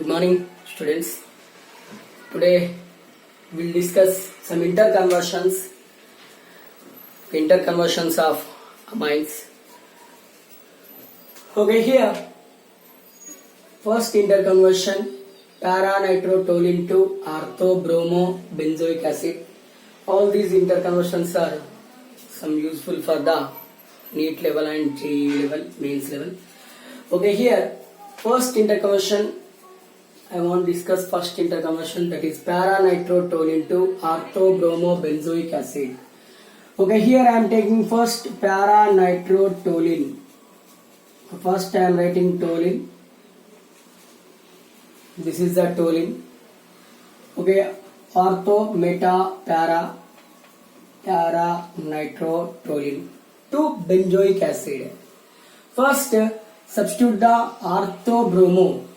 Good morning, students. Today we'll discuss some interconversions of amines. Okay, here first interconversion, para-nitrotoluene to ortho-bromo-benzoic acid. All these interconversions are some useful for the NEET level and JEE level, mains level. Okay, here first interconversion, I want to discuss first interconversion, that is para-nitrotoluene to ortho-bromo-benzoic acid. Okay, here I am taking first para-nitrotoluene. First I am writing toluene. This is the toluene. Okay, ortho, meta, para-nitrotoluene to benzoic acid. First substitute the ortho-bromo.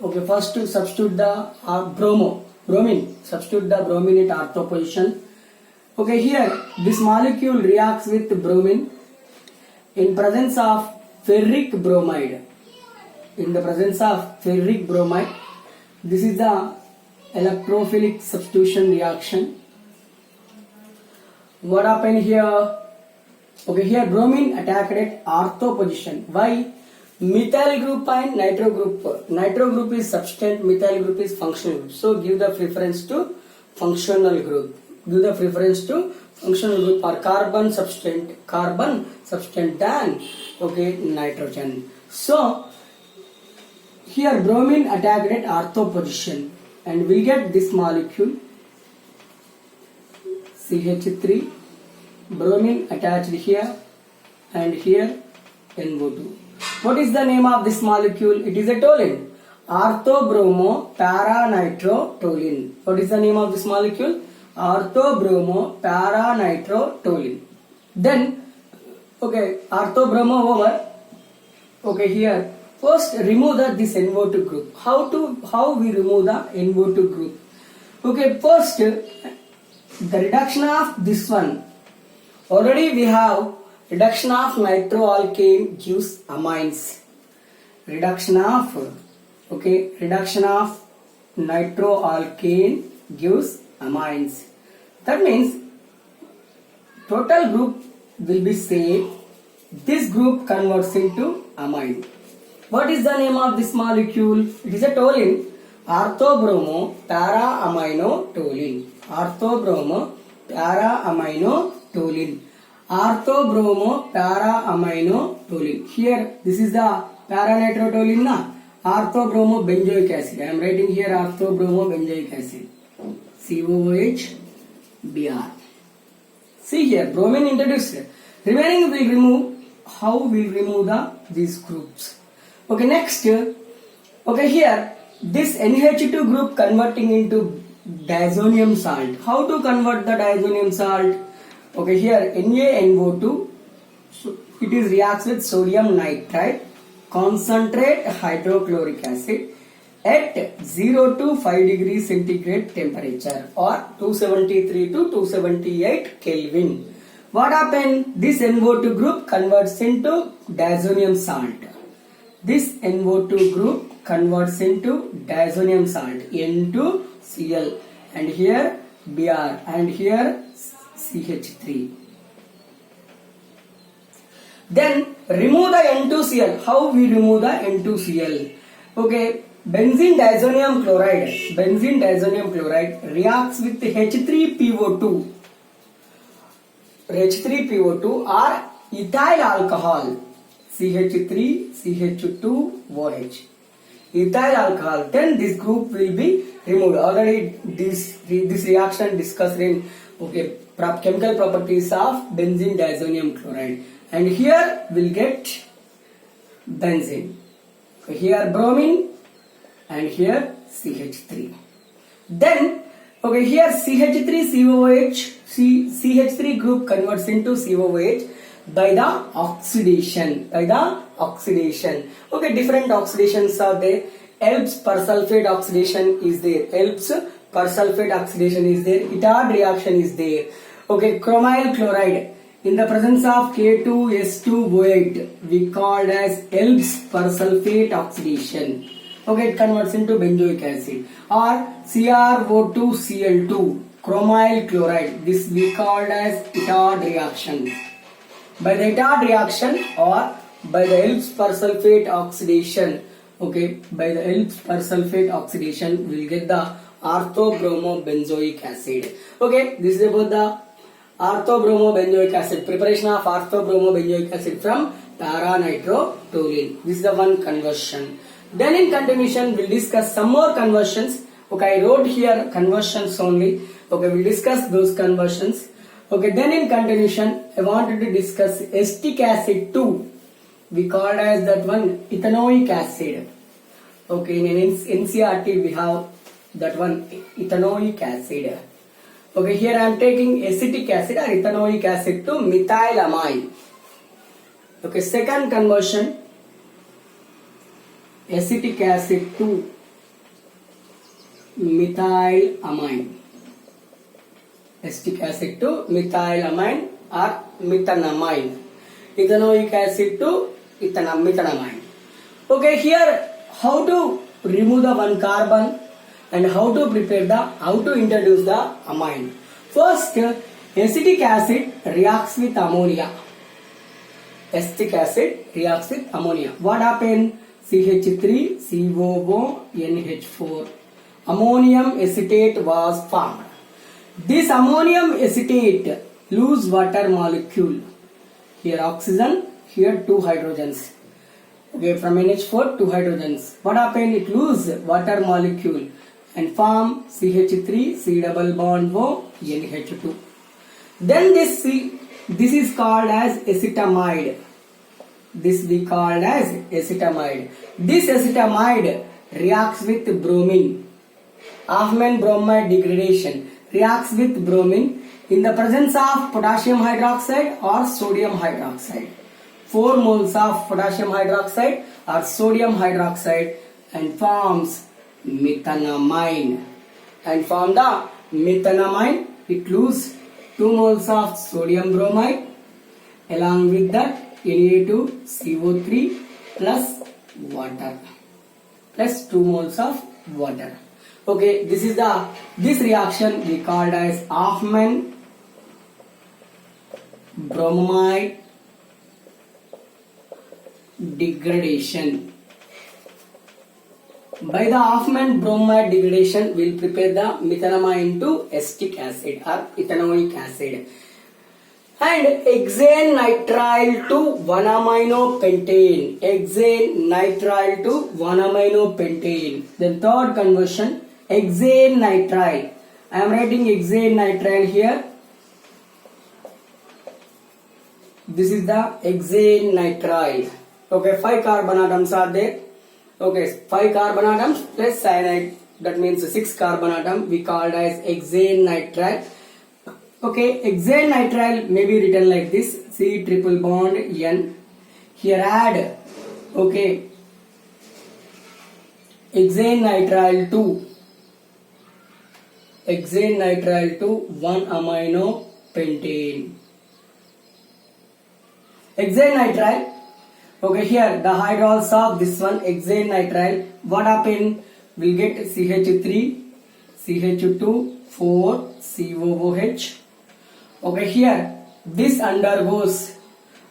Okay, first to substitute the bromine. Substitute the bromine at ortho position. Okay, here this molecule reacts with bromine in presence of ferric bromide. In the presence of ferric bromide, this is the electrophilic substitution reaction. What happened here? Okay, here bromine attacked at ortho position. Why? Methyl group and nitro group. Nitro group is substituent, methyl group is functional group. So give the preference to functional group. Give the preference to functional group or carbon substituent and okay, nitrogen. So here bromine attacked at ortho position and we get this molecule CH3, bromine attached here and here NO2. What is the name of this molecule? It is a toluene. Ortho-bromo para-nitrotoluene. What is the name of this molecule? Ortho-bromo para-nitrotoluene. Then, okay, ortho-bromo over. Okay, here first remove this NO2 group. How we remove the NO2 group? Okay, first the reduction of this one. Already we have reduction of nitroalkane gives amines. Reduction of nitroalkane gives amines. That means total group will be same. This group converts into amine. What is the name of this molecule? It is a toluene. Ortho-bromo para-aminotoluene. Ortho-bromo para-aminotoluene. Ortho-bromo para-aminotoluene. Here this is the para-nitrotoluene. Ortho-bromo benzoic acid. I am writing here ortho-bromo benzoic acid. COOH Br. See here, bromine introduced. Remaining will remove. How will remove these groups? Okay, next. Okay, here this NH2 group converting into diazonium salt. How to convert the diazonium salt? Okay, here NaNO2. So it is reacts with sodium nitrite, concentrate hydrochloric acid at 0 to 5 degrees centigrade temperature or 273 to 278 Kelvin. What happened? This NO2 group converts into diazonium salt. This NO2 group converts into diazonium salt, N2Cl, and here Br and here CH3. Then remove the N2Cl. How we remove the N2Cl? Okay, benzene diazonium chloride reacts with H3PO2. H3PO2 or ethyl alcohol, CH3CH2OH. Ethyl alcohol. Then this group will be removed. Already this reaction discussed in chemical properties of benzene diazonium chloride. And here we'll get benzene. Here bromine and here CH3. Then here CH3COOH, CH3 group converts into COOH by the oxidation. Okay, different oxidations are there. Elb's persulfate oxidation is there. Itard reaction is there. Okay, chromyl chloride in the presence of K2S2O8 we called as Elb's persulfate oxidation. Okay, it converts into benzoic acid. Or CrO2Cl2, chromyl chloride. This we called as Itard reaction. By the Itard reaction or by the Elb's persulfate oxidation, okay, by the Elb's persulfate oxidation, we will get the orthobromobenzoic acid. Okay, this is about the orthobromobenzoic acid, preparation of orthobromobenzoic acid from para-nitrotoluene. This is the one conversion. Then in continuation, we'll discuss some more conversions. Okay, I wrote here conversions only. Okay, we'll discuss those conversions. Okay, then in continuation, I wanted to discuss acetic acid 2. We called as that one ethanoic acid. Okay, in NCERT we have that one ethanoic acid. Okay, here I am taking acetic acid or ethanoic acid to methylamine. Okay, second conversion, acetic acid to methylamine. Acetic acid to methylamine or methanamine. Ethanoic acid to methanamine. Okay, here how to remove the one carbon and how to introduce the amine. First, acetic acid reacts with ammonia. Acetic acid reacts with ammonia. What happened? CH3COONH4. Ammonium acetate was formed. This ammonium acetate lose water molecule. Here oxygen, here 2 hydrogens. Okay, from NH4 2 hydrogens. What happened? It lose water molecule and form CH3 C double bond O NH2. Then this is called as acetamide. This we called as acetamide. This acetamide reacts with bromine. Hofmann bromide degradation reacts with bromine in the presence of potassium hydroxide or sodium hydroxide. 4 moles of potassium hydroxide or sodium hydroxide and forms methanamine. And from the methanamine, it loses 2 moles of sodium bromide along with that Na2CO3 plus water plus 2 moles of water. Okay, this reaction we called as Hofmann bromide degradation. By the Hofmann bromide degradation, we will prepare the methanamine to acetic acid or ethanoic acid. And hexane nitrile to 1-aminopentane. Hexane nitrile to 1-aminopentane. Then third conversion, hexane nitrile. I am writing hexane nitrile here. This is the hexane nitrile. Okay, 5 carbon atoms are there. Okay, 5 carbon atoms plus cyanide. That means 6 carbon atom. We called as hexane nitrile. Okay, hexane nitrile may be written like this: C triple bond N. Here add, okay, hexane nitrile to 1-aminopentane. Hexane nitrile. Okay, here the hydrols of this one hexane nitrile. What happened? We'll get CH3, CH2, 4, COOH. Okay, here this undergoes,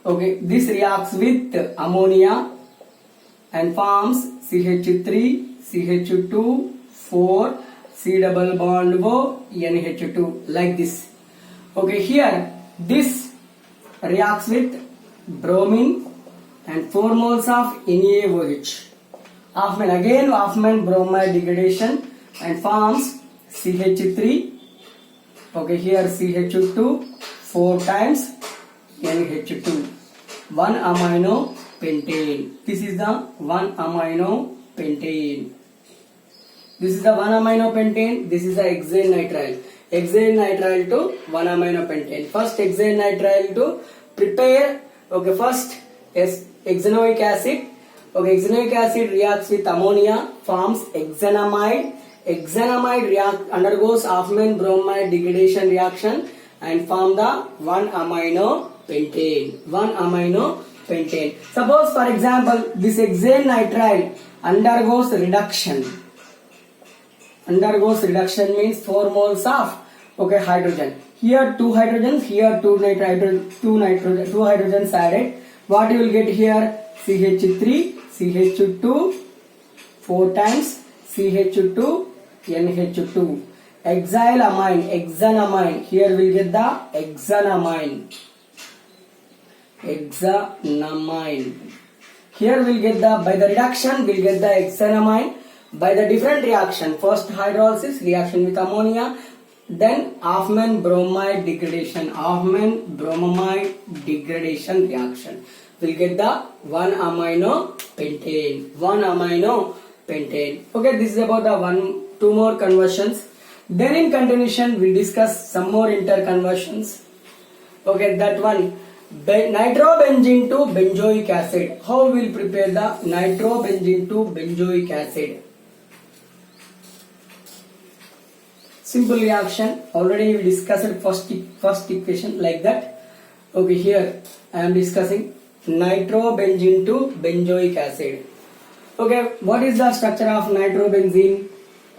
okay, this reacts with ammonia and forms CH3, CH2, 4, C double bond O NH2 like this. Okay, here this reacts with bromine and 4 moles of NaOH. Hofmann bromide degradation and forms CH3. Okay, here CH2 4 times NH2. 1-aminopentane. This is the 1-aminopentane. This is the 1-aminopentane. This is the hexane nitrile. Hexane nitrile to 1-aminopentane. First hexane nitrile to prepare. Okay, first hexanoic acid. Okay, hexanoic acid reacts with ammonia, forms hexanamide. Hexanamide undergoes Hofmann bromide degradation reaction and form the 1-aminopentane. 1-aminopentane. Suppose for example this hexane nitrile undergoes reduction. Undergoes reduction means 4 moles of hydrogen. Here 2 hydrogens, here 2 hydrogens added. What you will get here? CH3, CH2, 4 times CH2, NH2. Hexanamine. Here we will get the hexanamine. Here we will get by the reduction, we will get the hexanamine. By the different reaction, first hydrolysis, reaction with ammonia, then Hofmann bromide degradation. Hofmann bromide degradation reaction. We'll get the 1 amino pentane. Okay, this is about the 2 more conversions. Then in continuation, we'll discuss some more interconversions. Okay, that one. Nitrobenzene to benzoic acid. How we'll prepare the nitrobenzene to benzoic acid? Simple reaction. Already we discussed first equation like that. Okay, here I am discussing nitrobenzene to benzoic acid. Okay, what is the structure of nitrobenzene?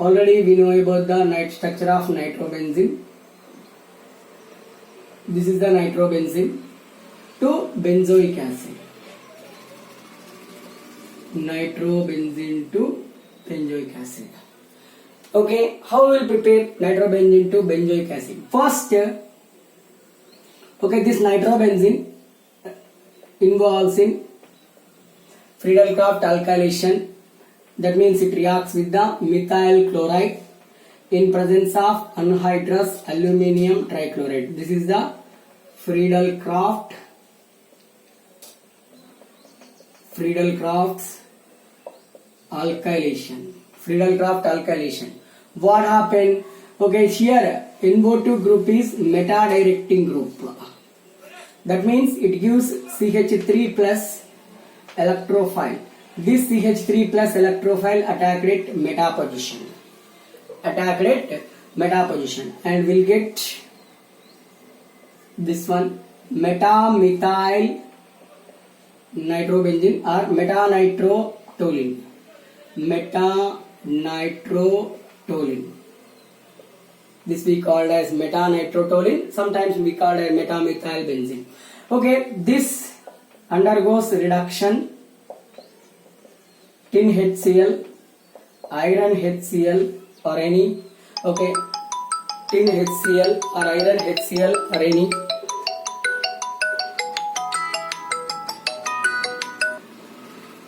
Already we know about the structure of nitrobenzene. This is the nitrobenzene to benzoic acid. Nitrobenzene to benzoic acid. Okay, how we will prepare nitrobenzene to benzoic acid? First, this nitrobenzene involves in Friedel-Crafts alkylation. That means it reacts with the methyl chloride in presence of anhydrous aluminium trichloride. This is the Friedel-Crafts alkylation. What happened? Okay, here NO2 group is meta-directing group. That means it gives CH3 plus electrophile. This CH3 plus electrophile attacked at meta position. And we'll get this one meta-methyl nitrobenzene or meta-nitrotoluene. This we called as meta-nitrotoluene. Sometimes we called as meta-methyl benzene. Okay, this undergoes reduction. Tin HCl, iron HCl or any. Okay, tin HCl or iron HCl or any.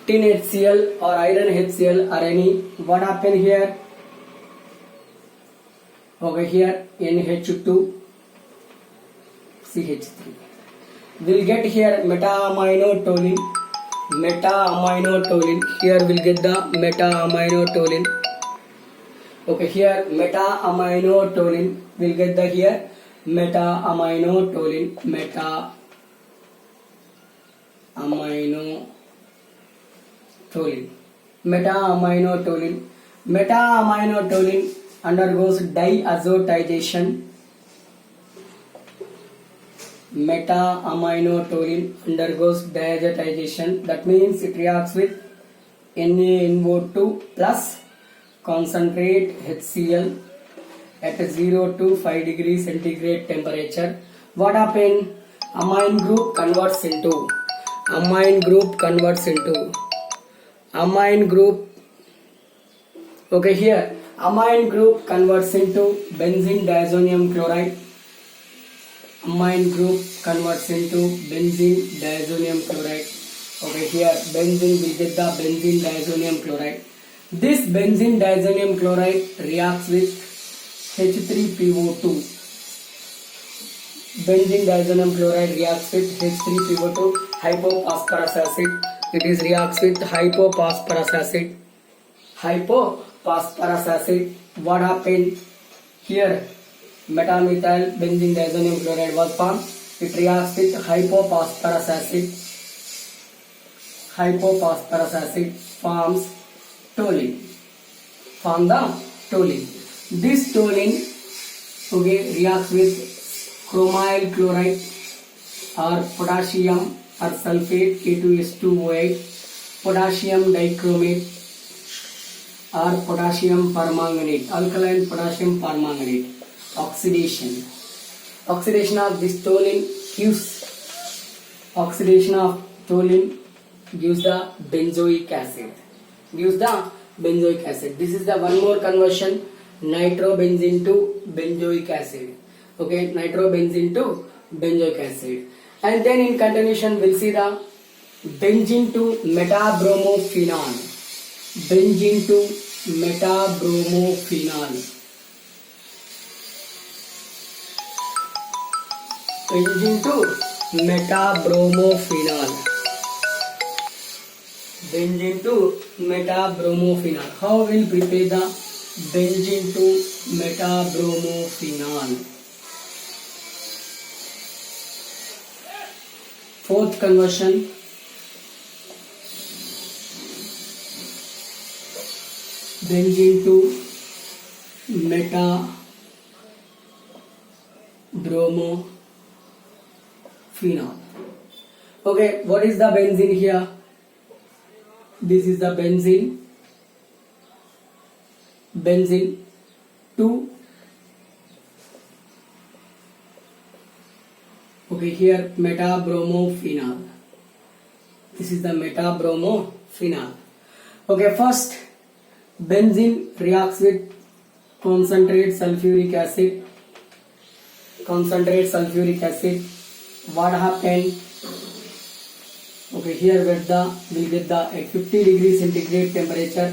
Tin HCl or iron HCl or any. What happened here? Okay, here NH2 CH3. We'll get here meta-aminotoluene. Here we'll get the meta-aminotoluene. Okay, here meta-aminotoluene. We'll get the here meta-aminotoluene. Meta-aminotoluene undergoes diazotization. Meta-aminotoluene undergoes diazotization. That means it reacts with NaNO2 plus concentrate HCl at 0 to 5 degrees centigrade temperature. What happened? Amine group converts into amine group. Okay, here amine group converts into benzene diazonium chloride. Amine group converts into benzene diazonium chloride. Okay, here benzene will get the benzene diazonium chloride. This benzene diazonium chloride reacts with H3PO2. Benzene diazonium chloride reacts with H3PO2, hypophosphorus acid. It is reacts with hypophosphorus acid. What happened here? Metamethyl benzene diazonium chloride was formed. It reacts with hypophosphorus acid. Forms toluene. This toluene reacts with chromyl chloride or potassium or sulfate K2S2O8, potassium dichromate, or potassium permanganate, alkaline potassium permanganate. Oxidation. Oxidation of this toluene gives the benzoic acid. This is the one more conversion, nitrobenzene to benzoic acid. Okay, nitrobenzene to benzoic acid. And then in continuation we'll see the benzene to metabromophenol. Benzene to metabromophenol. Benzene to metabromophenol. Benzene to metabromophenol. How we'll prepare the benzene to metabromophenol? Fourth conversion, benzene to metabromophenol. Okay, what is the benzene here? This is the benzene. Benzene to, okay, here metabromophenol. This is the metabromophenol. Okay, first benzene reacts with concentrate sulfuric acid. What happened? Okay, here we'll get the at 50 degrees centigrade temperature,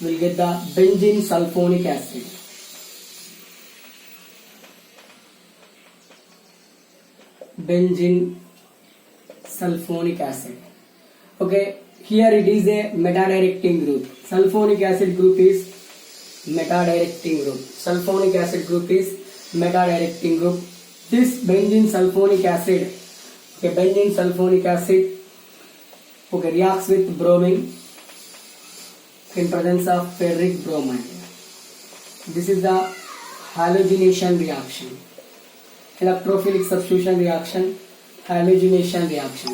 we'll get the benzene sulfonic acid. Benzene sulfonic acid. Okay, here it is a meta-directing group. Sulfonic acid group is meta-directing group. This benzene sulfonic acid, okay, reacts with bromine in presence of ferric bromide. This is the halogenation reaction. Electrophilic substitution reaction, halogenation reaction.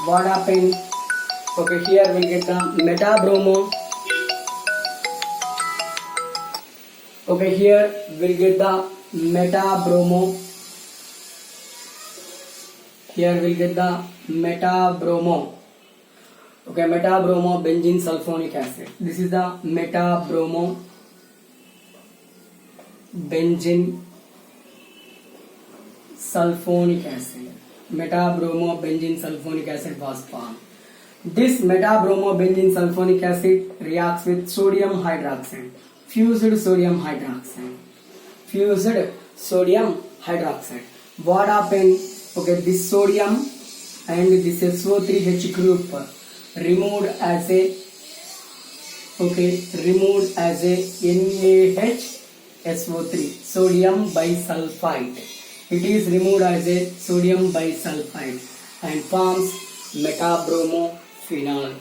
What happened? Okay, here we get the metabromo. Okay, here we'll get the metabromo. Here we'll get the metabromo. Okay, metabromo benzene sulfonic acid. This is the metabromo benzene sulfonic acid. Metabromo benzene sulfonic acid was formed. This metabromo benzene sulfonic acid reacts with sodium hydroxide, fused sodium hydroxide. What happened? Okay, this sodium and this SO3H group removed as a NaHSO3, sodium bisulfite. It is removed as a sodium bisulfite and forms metabromophenol.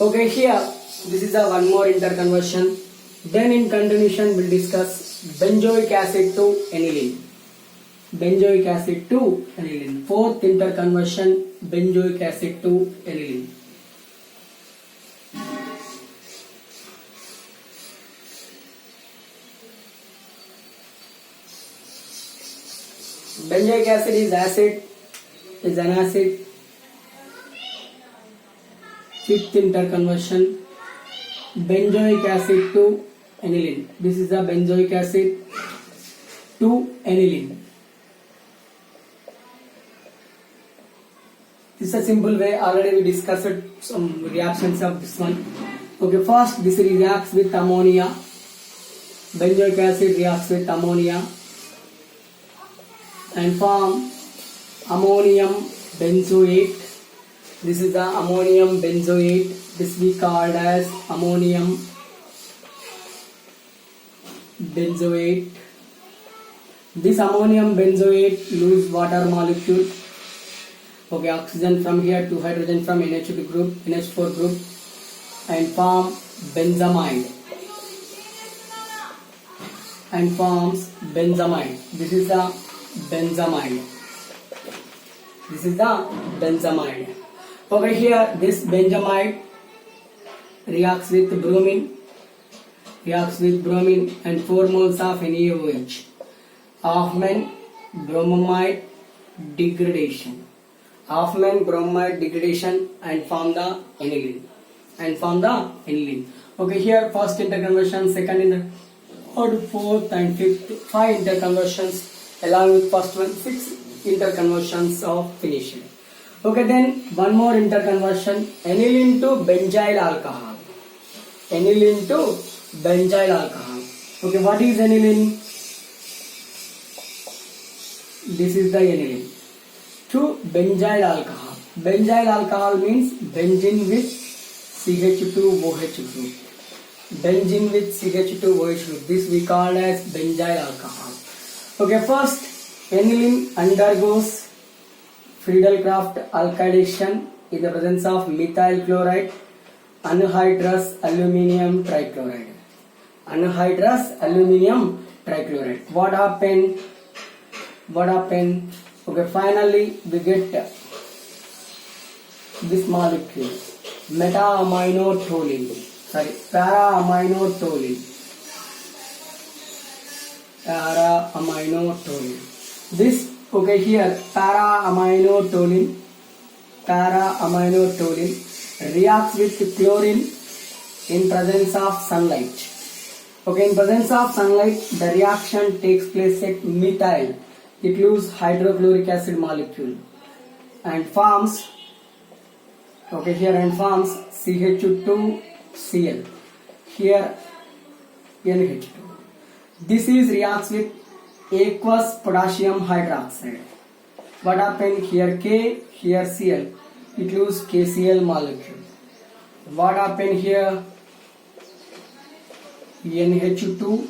Okay, here this is a one more interconversion. Then in continuation we'll discuss benzoic acid to aniline. Fourth interconversion, benzoic acid to aniline. Benzoic acid is an acid. Fifth interconversion, benzoic acid to aniline. This is the benzoic acid to aniline. This is a simple way. Already we discussed some reactions of this one. Okay, first this reacts with ammonia. Benzoic acid reacts with ammonia and form ammonium benzoate. This is the ammonium benzoate. This we called as ammonium benzoate. This ammonium benzoate lose water molecule. Okay, oxygen from here, to hydrogen from NH2 group, NH4 group, and form benzamide. And forms benzamide. This is the benzamide. Okay, here this benzamide reacts with bromine and 4 moles of NaOH. Hoffman bromide degradation and form the aniline. Okay, here first interconversion, second inter third, fourth and fifth, 5 interconversions along with first one, 6 interconversions of finished. Okay, then one more interconversion, aniline to benzyl alcohol. Okay, what is aniline? This is the aniline. To benzyl alcohol. Benzyl alcohol means benzene with CH2OH group. This we call as benzyl alcohol. Okay, first aniline undergoes Friedel-Crafts alkylation in the presence of methyl chloride, anhydrous aluminium trichloride. What happened? Okay, finally we get this molecule, para-aminotoluene. This, okay, here para-aminotoluene reacts with chlorine in presence of sunlight. Okay, in presence of sunlight, the reaction takes place at methyl. It loses hydrochloric acid molecule and forms, okay, here and forms CH2Cl. Here NH2. This is reacts with aqueous potassium hydroxide. What happened? Here K, here Cl. It loses KCl molecule. What happened here? NH2.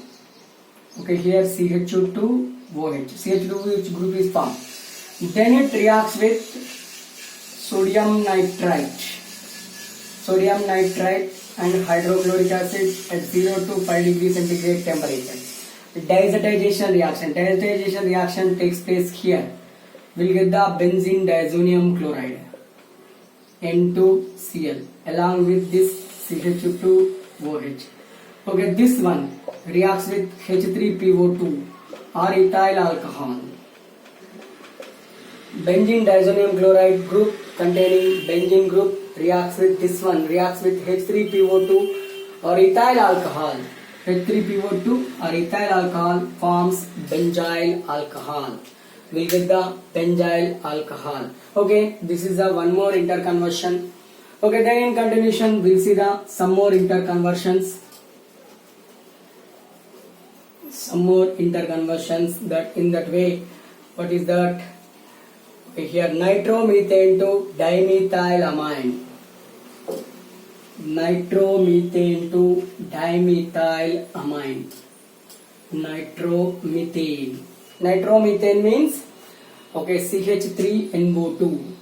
Okay, here CH2OH. CH2 which group is formed. Then it reacts with sodium nitrite and hydrochloric acid at 0 to 5 degrees centigrade temperature. Diazotization reaction takes place here. We'll get the benzene diazonium chloride N2Cl along with this CH2OH. Okay, this one reacts with H3PO2 or ethyl alcohol. Benzene diazonium chloride group containing benzene group reacts with this one, reacts with H3PO2 or ethyl alcohol. H3PO2 or ethyl alcohol forms benzyl alcohol. We get the benzyl alcohol. Okay, this is the one more interconversion. Okay, then in continuation we'll see the some more interconversions. That in that way, what is that? Okay, here nitromethane to dimethylamine. Nitromethane means, okay, CH3NO2.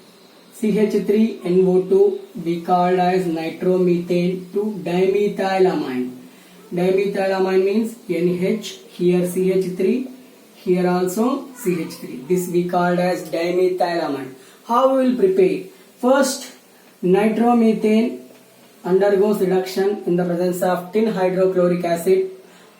CH3NO2 we called as nitromethane to dimethylamine. Dimethylamine means NH, here CH3, here also CH3. This we called as dimethylamine. How we will prepare? First, nitromethane undergoes reduction in the presence of tin hydrochloric acid.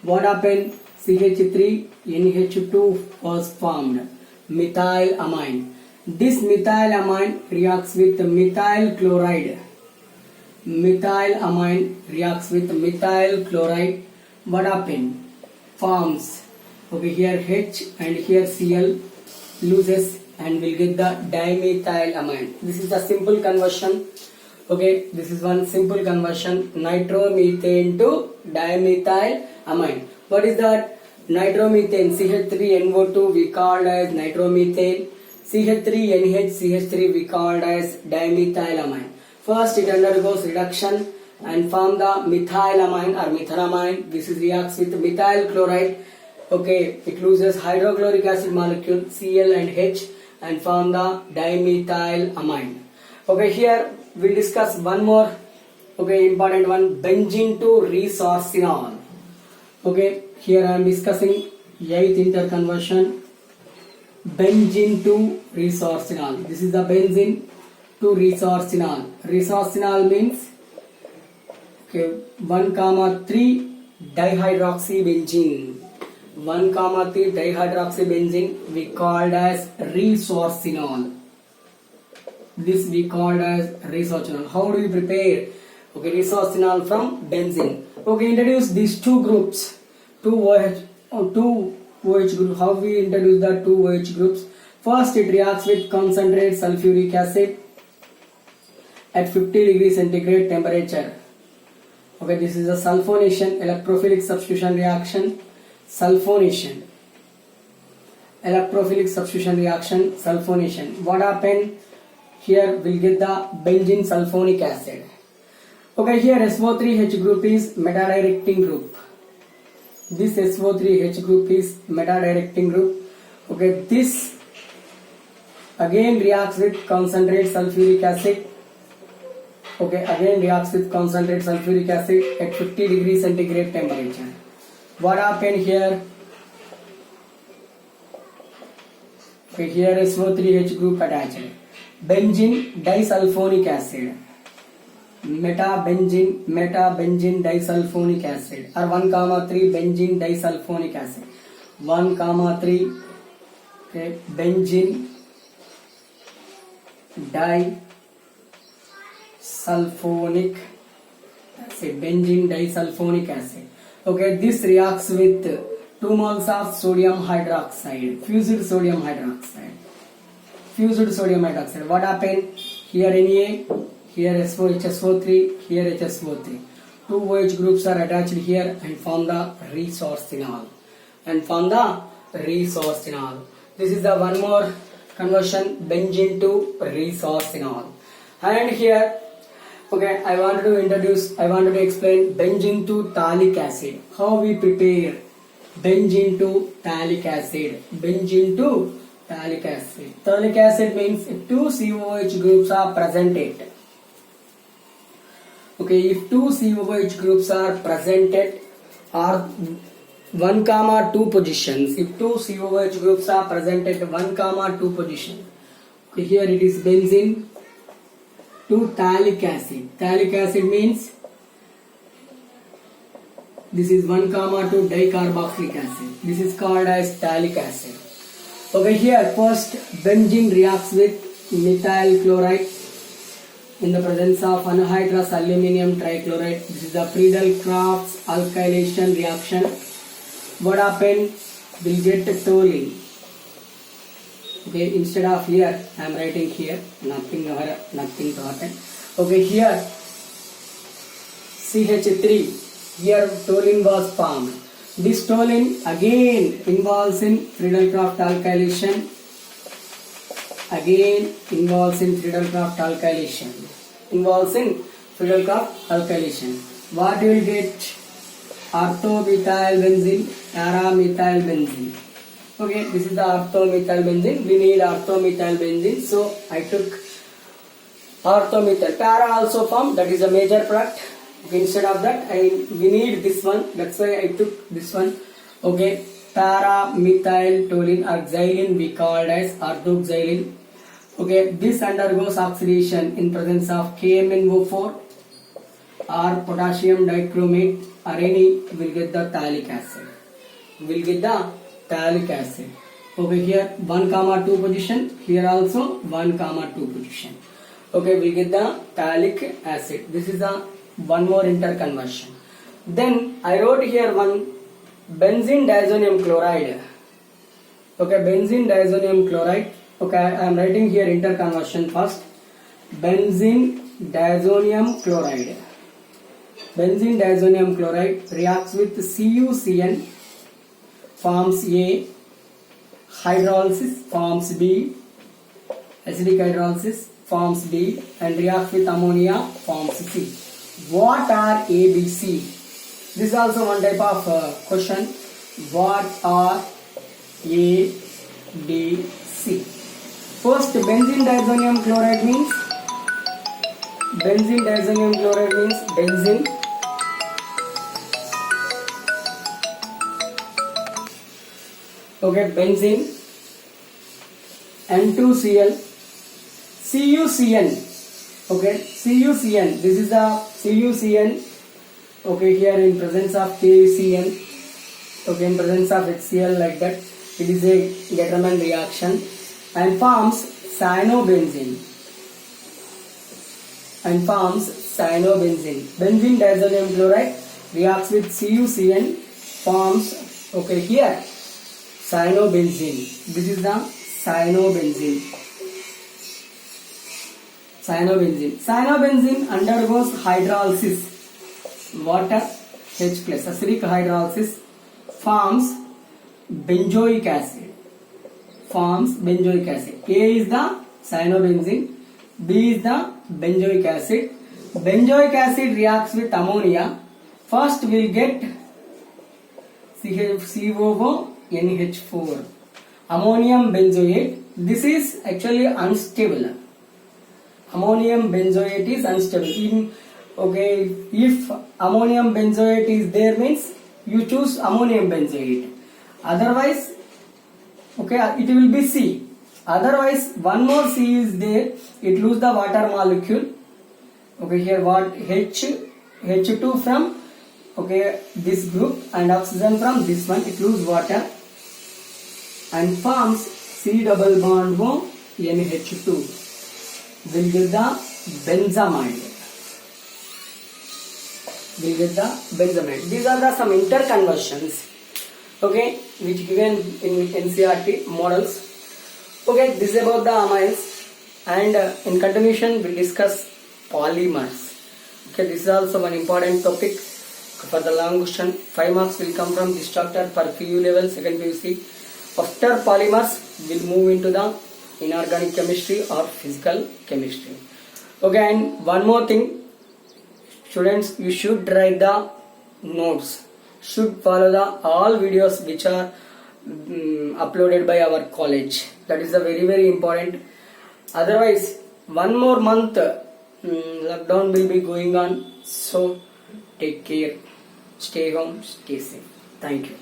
What happened? CH3 NH2 was formed, methylamine. This methylamine reacts with methyl chloride. Methylamine reacts with methyl chloride. What happened? Forms, okay, here H and here Cl, loses and we'll get the dimethylamine. This is the simple conversion. Okay, this is one simple conversion, nitromethane to dimethylamine. What is that? Nitromethane, CH3NO2 we called as nitromethane. CH3NH, CH3 we called as dimethylamine. First it undergoes reduction and form the methylamine or methanamine. This is reacts with methyl chloride. Okay, it loses hydrochloric acid molecule Cl and H and form the dimethylamine. Okay, here we discuss one more, okay, important one, benzene to resorcinol. Okay, here I am discussing 8th interconversion, benzene to resorcinol. This is the benzene to resorcinol. Resorcinol means Okay, 1,3 dihydroxybenzene. 1,3 dihydroxybenzene we called as resorcinol. This we called as resorcinol. How do we prepare? Okay, resorcinol from benzene. Okay, introduce these two groups. Two OH groups. How we introduce the two OH groups? First, it reacts with concentrated sulfuric acid at 50 degrees centigrade temperature. Okay, this is a sulfonation, electrophilic substitution reaction. Sulfonation, electrophilic substitution reaction, sulfonation. What happened? Here we'll get the benzene sulfonic acid. Okay, here SO3H group is meta-directing group. This SO3H group is meta-directing group. Okay, this again reacts with concentrated sulfuric acid. Okay, again reacts with concentrated sulfuric acid at 50 degrees centigrade temperature. What happened here? Okay, here SO3H group attached. Benzene disulfonic acid. Meta-benzene disulfonic acid, or 1,3 benzene disulfonic acid. 1,3 okay, benzene disulfonic acid. Benzene disulfonic acid. Okay, this reacts with 2 moles of sodium hydroxide, fused sodium hydroxide. Fused sodium hydroxide. What happened? Here Na, here HSO3, here HSO3. Two OH groups are attached here and form the resorcinol. This is the one more conversion, benzene to resorcinol. And here, okay, I wanted to explain benzene to phthalic acid. How we prepare benzene to phthalic acid. Phthalic acid means if two COOH groups are presented. Okay, if two COOH groups are presented or 1,2 positions. If two COOH groups are presented 1,2 position. Okay, here it is benzene to phthalic acid. Phthalic acid means this is 1,2 dicarboxylic acid. This is called as phthalic acid. Okay, here first benzene reacts with methyl chloride in the presence of anhydrous aluminium trichloride. This is the Friedel-Crafts alkylation reaction. What happened? We'll get toluene. Okay, instead of here, I am writing here. Nothing to happen. Okay, here CH3. Here toluene was formed. This toluene again involves in Friedel-Crafts alkylation. What you will get? Orthomethylbenzene, para-methylbenzene. Okay, this is the orthomethylbenzene. We need orthomethylbenzene, so I took orthomethyl. Para also formed, that is a major product. Okay, instead of that, we need this one. That's why I took this one. Okay, para-methyl toluene or xylene we called as orthoxylene. Okay, this undergoes oxidation in presence of KMnO4 or potassium dichromate or any, will get the phthalic acid. Okay, here 1,2 position, here also 1,2 position. Okay, we get the phthalic acid. This is a one more interconversion. Then I wrote here one benzene diazonium chloride. Okay, benzene diazonium chloride. Okay, I am writing here interconversion first. Benzene diazonium chloride. Benzene diazonium chloride reacts with CuCN, forms A, hydrolysis forms B, acidic hydrolysis forms B, and reacts with ammonia forms C. What are A, B, C? This is also one type of question. What are A, B, C? First, benzene diazonium chloride means benzene. Okay, benzene, N2Cl, CuCN. Okay, CuCN. This is the CuCN Okay, here in presence of KCN, okay, in presence of HCl like that, it is a Gattermann reaction and forms cyanobenzene. Benzene diazonium chloride reacts with CuCN, forms, okay, here cyanobenzene. This is the cyanobenzene. Cyanobenzene undergoes hydrolysis, water H plus, acidic hydrolysis, forms benzoic acid. A is the cyanobenzene, B is the benzoic acid. Benzoic acid reacts with ammonia. First we will get COONH4, ammonium benzoate. This is actually unstable. Ammonium benzoate is unstable. Okay, if ammonium benzoate is there means you choose ammonium benzoate. Otherwise, okay, it will be C. Otherwise, one more C is there. It lose the water molecule. Okay, here what H2 from, okay, this group and oxygen from this one. It lose water and forms C double bond O NH2. Will give the benzamide. These are the some interconversions, okay, which given in NCERT models. Okay, this is about the amines, and in continuation we'll discuss polymers. Okay, this is also one important topic for the long question. 5 marks will come from this chapter for PU level, second PUC. After polymers, we'll move into the inorganic chemistry or physical chemistry. Okay, and one more thing, students, you should write the notes, should follow the all videos which are uploaded by our college. That is a very, very important. Otherwise, one more month lockdown will be going on. So take care, stay home, stay safe. Thank you.